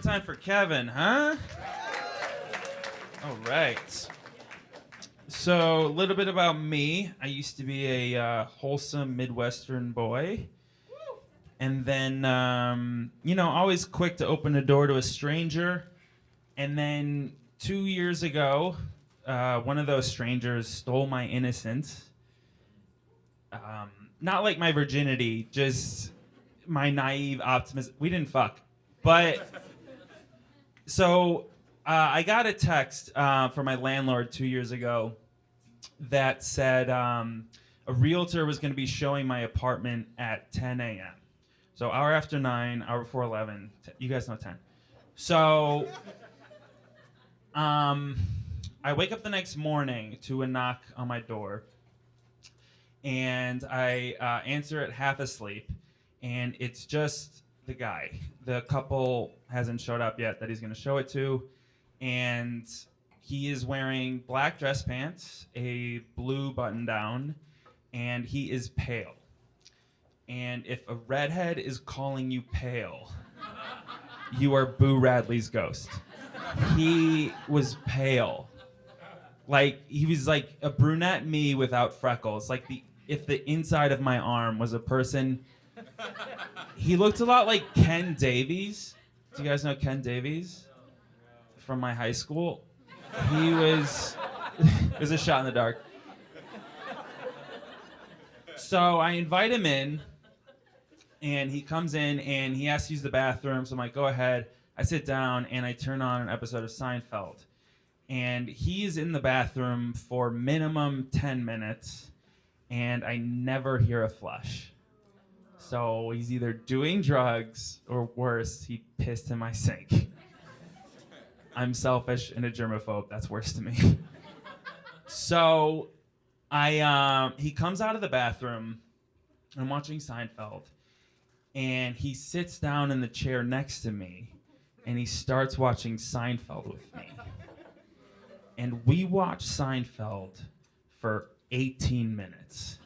time for Kevin, huh? All right. So, a little bit about me. I used to be a wholesome Midwestern boy. And then, always quick to open the door to a stranger. And then 2 years ago, one of those strangers stole my innocence. Not like my virginity, just my naive optimism. We didn't fuck. But, so I got a text from my landlord 2 years ago that said a realtor was going to be showing my apartment at 10 a.m. So hour after 9, hour before 11. You guys know 10. So I wake up the next morning to a knock on my door. And I answer it half asleep. And it's just the guy. The couple hasn't showed up yet that he's going to show it to. And he is wearing black dress pants, a blue button down, and he is pale. And if a redhead is calling you pale, you are Boo Radley's ghost. He was pale. Like, he was like a brunette me without freckles. Like, if the inside of my arm was a person. He looked a lot like Ken Davies. Do you guys know Ken Davies? From my high school. He was... It was a shot in the dark. So I invite him in, and he comes in, and he asks to use the bathroom. So I'm like, go ahead. I sit down, and I turn on an episode of Seinfeld. And he's in the bathroom for minimum 10 minutes, and I never hear a flush. So he's either doing drugs, or worse, he pissed in my sink. I'm selfish and a germaphobe. That's worse to me. So he comes out of the bathroom. I'm watching Seinfeld, and he sits down in the chair next to me, and he starts watching Seinfeld with me. And we watch Seinfeld for 18 minutes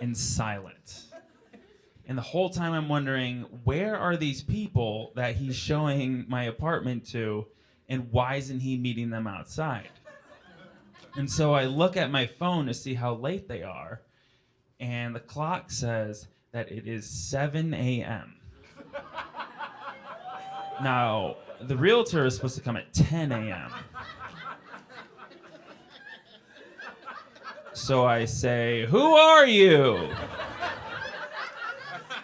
in silence. And the whole time I'm wondering, where are these people that he's showing my apartment to, and why isn't he meeting them outside? And so I look at my phone to see how late they are, and the clock says that it is 7 a.m. Now, the realtor is supposed to come at 10 a.m. So I say, "Who are you?"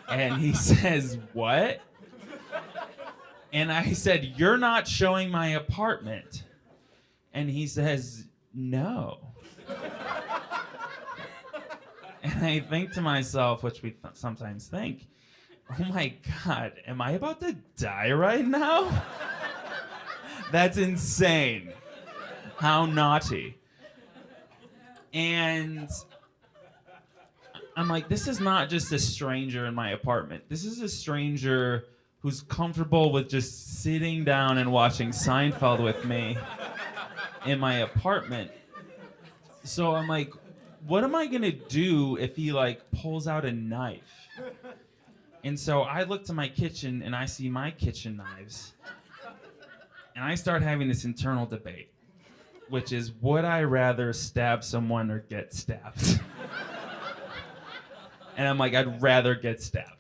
And he says, "What?" And I said, "You're not showing my apartment." And he says, "No." And I think to myself, which we sometimes think, oh my God, am I about to die right now? That's insane. How naughty. And I'm like, this is not just a stranger in my apartment. This is a stranger who's comfortable with just sitting down and watching Seinfeld with me in my apartment. So I'm like, what am I gonna do if he pulls out a knife? And so I look to my kitchen and I see my kitchen knives. And I start having this internal debate, which is, would I rather stab someone or get stabbed? And I'm like, I'd rather get stabbed.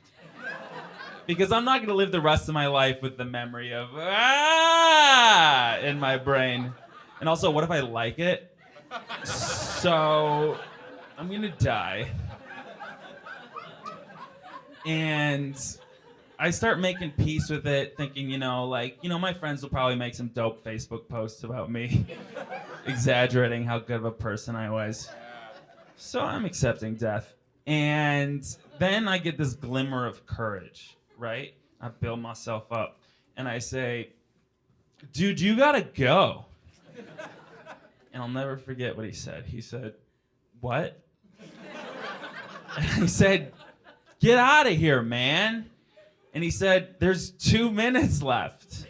Because I'm not gonna live the rest of my life with the memory of in my brain. And also, what if I like it? So I'm gonna die. And I start making peace with it, thinking, my friends will probably make some dope Facebook posts about me, exaggerating how good of a person I was. So I'm accepting death. And then I get this glimmer of courage, right? I build myself up. And I say, "Dude, you gotta go." And I'll never forget what he said. He said, "What?" And I said, "Get out of here, man." And he said, "There's 2 minutes left."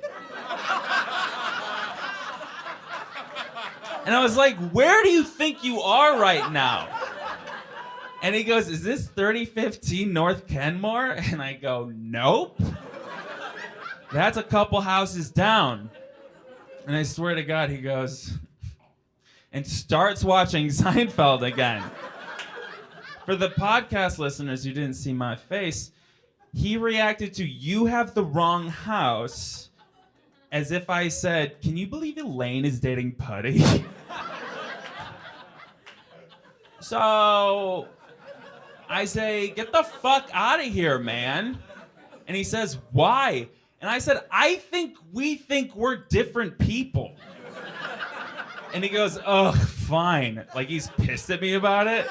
And I was like, "Where do you think you are right now?" And he goes, "Is this 3015 North Kenmore?" And I go, "Nope." That's a couple houses down. And I swear to God, he goes, and starts watching Seinfeld again. For the podcast listeners who didn't see my face, he reacted to "You have the wrong house" as if I said, "Can you believe Elaine is dating Putty?" So I say, "Get the fuck out of here, man." And he says, "Why?" And I said, we think we're different people." And he goes, "Ugh, fine." Like he's pissed at me about it.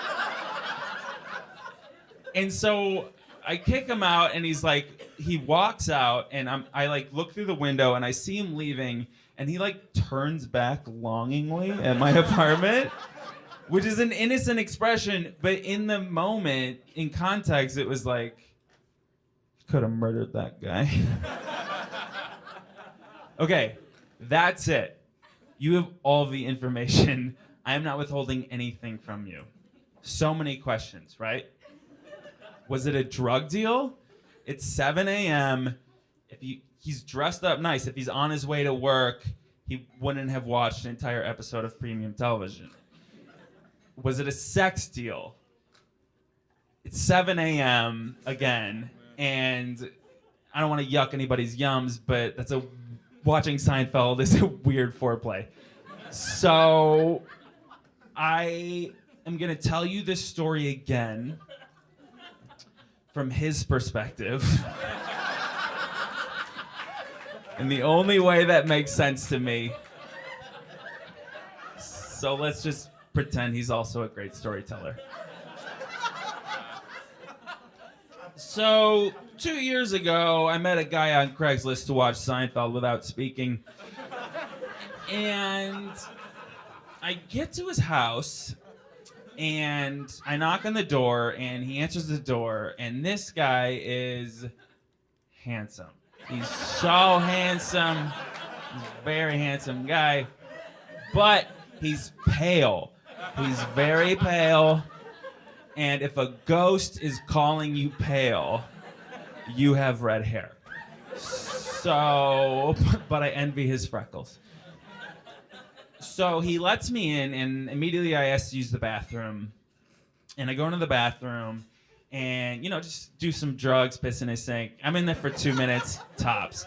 And so I kick him out, and he's like, he walks out, and I like look through the window, and I see him leaving, and he like turns back longingly at my apartment, which is an innocent expression, but in the moment, in context, it was like, could have murdered that guy. Okay, that's it. You have all the information. I am not withholding anything from you. So many questions, right? Was it a drug deal? It's 7 a.m. He's dressed up nice. If he's on his way to work, he wouldn't have watched an entire episode of premium television. Was it a sex deal? It's 7 a.m. again, and I don't want to yuck anybody's yums, but watching Seinfeld is a weird foreplay. So I am going to tell you this story again from his perspective. And the only way that makes sense to me. So let's just pretend he's also a great storyteller. So 2 years ago, I met a guy on Craigslist to watch Seinfeld without speaking. And I get to his house, and I knock on the door, and he answers the door, and this guy is handsome. He's so handsome. He's a very handsome guy. But he's pale. He's very pale. And if a ghost is calling you pale, you have red hair. So, but I envy his freckles. So he lets me in, and immediately I ask to use the bathroom. And I go into the bathroom and, just do some drugs, piss in his sink. I'm in there for 2 minutes, tops.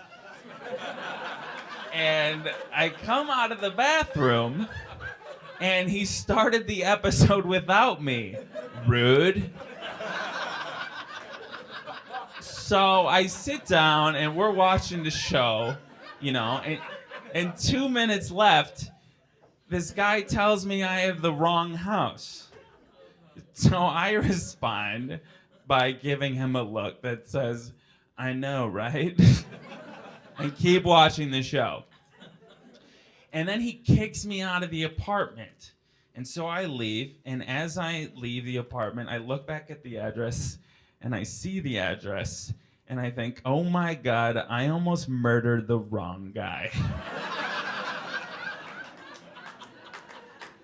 And I come out of the bathroom, and he started the episode without me. Rude. So I sit down, and we're watching the show, and 2 minutes left. This guy tells me I have the wrong house. So I respond by giving him a look that says, "I know, right?" And keep watching the show. And then he kicks me out of the apartment. And so I leave, and as I leave the apartment, I look back at the address, and I see the address, and I think, oh my God, I almost murdered the wrong guy.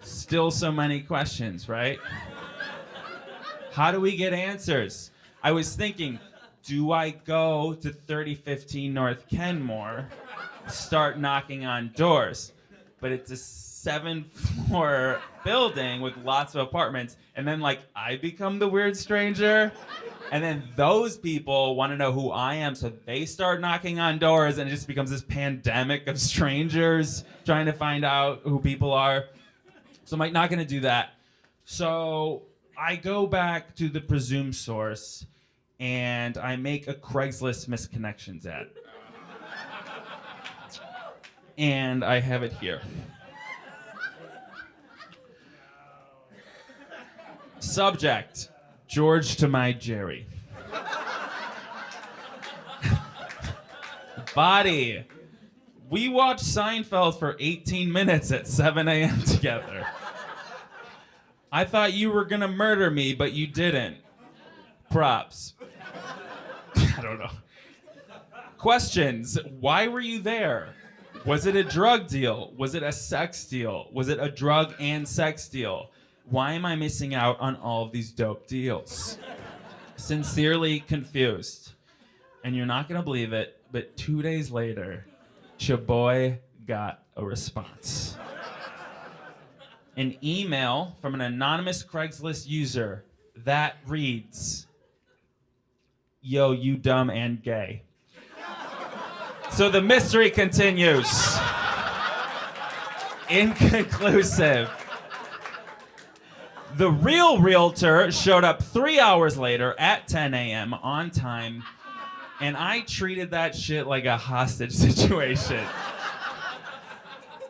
Still so many questions, right? How do we get answers? I was thinking, do I go to 3015 North Kenmore, start knocking on doors? But it's a 7th-floor building with lots of apartments, and then I become the weird stranger, and then those people want to know who I am, so they start knocking on doors, and it just becomes this pandemic of strangers trying to find out who people are. So I'm not going to do that. So I go back to the presumed source, and I make a Craigslist misconnections ad. And I have it here. Subject, George to my Jerry. Body, we watched Seinfeld for 18 minutes at 7 a.m. together. I thought you were gonna murder me, but you didn't. Props. I don't know. Questions, why were you there? Was it a drug deal? Was it a sex deal? Was it a drug and sex deal? Why am I missing out on all of these dope deals? Sincerely confused. And you're not going to believe it, but 2 days later, Chaboy got a response. An email from an anonymous Craigslist user that reads, "Yo, you dumb and gay." So the mystery continues. Inconclusive. The real realtor showed up 3 hours later at 10 a.m. on time, and I treated that shit like a hostage situation.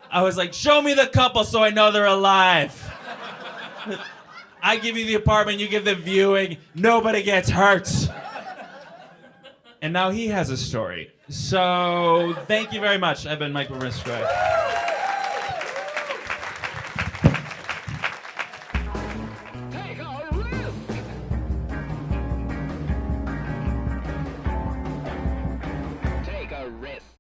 I was like, show me the couple so I know they're alive. I give you the apartment, you give the viewing, nobody gets hurt. And now he has a story. So thank you very much. I've been Mike Bobrinskoy. Take a risk.